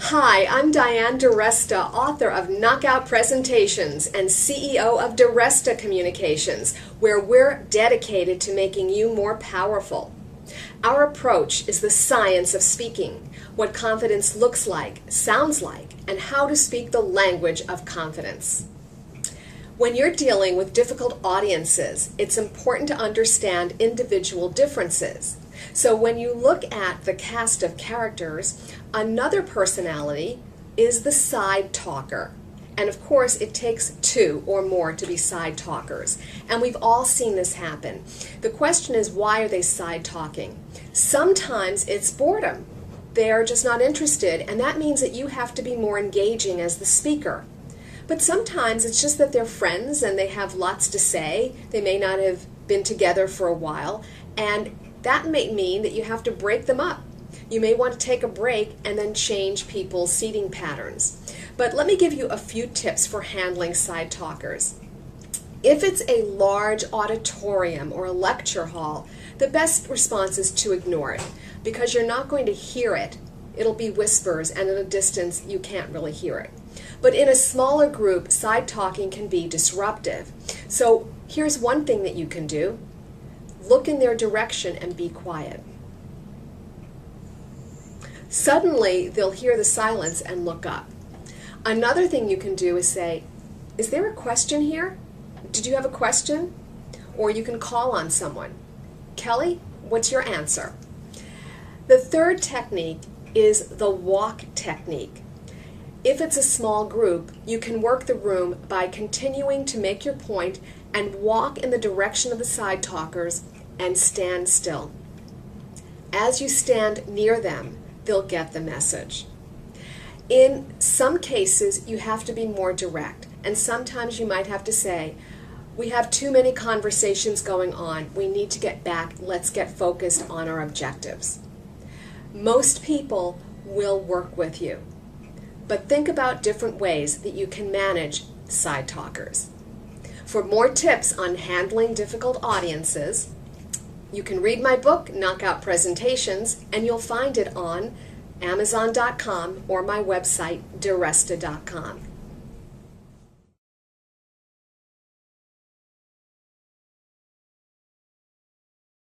Hi, I'm Diane DiResta, author of Knockout Presentations and CEO of DiResta Communications, where we're dedicated to making you more powerful. Our approach is the science of speaking, what confidence looks like, sounds like, and how to speak the language of confidence. When you're dealing with difficult audiences, it's important to understand individual differences. So when you look at the cast of characters, another personality is the side talker. And of course, it takes two or more to be side talkers. And we've all seen this happen. The question is, why are they side talking? Sometimes it's boredom. They're just not interested, and that means that you have to be more engaging as the speaker. But sometimes it's just that they're friends and they have lots to say. They may not have been together for a while, and that may mean that you have to break them up. You may want to take a break and then change people's seating patterns. But let me give you a few tips for handling side talkers. If it's a large auditorium or a lecture hall, the best response is to ignore it because you're not going to hear it. It'll be whispers, and at a distance you can't really hear it. But in a smaller group, side talking can be disruptive. So here's one thing that you can do. Look in their direction and be quiet. Suddenly, they'll hear the silence and look up. Another thing you can do is say, "Is there a question here? Did you have a question?" Or you can call on someone. "Kelly, what's your answer?" The third technique is the walk technique. If it's a small group, you can work the room by continuing to make your point and walk in the direction of the side talkers and stand still. As you stand near them, they'll get the message. In some cases, you have to be more direct, and sometimes you might have to say, "We have too many conversations going on. We need to get back. Let's get focused on our objectives." Most people will work with you, but think about different ways that you can manage side talkers. For more tips on handling difficult audiences, you can read my book, Knockout Presentations, and you'll find it on Amazon.com or my website, DiResta.com.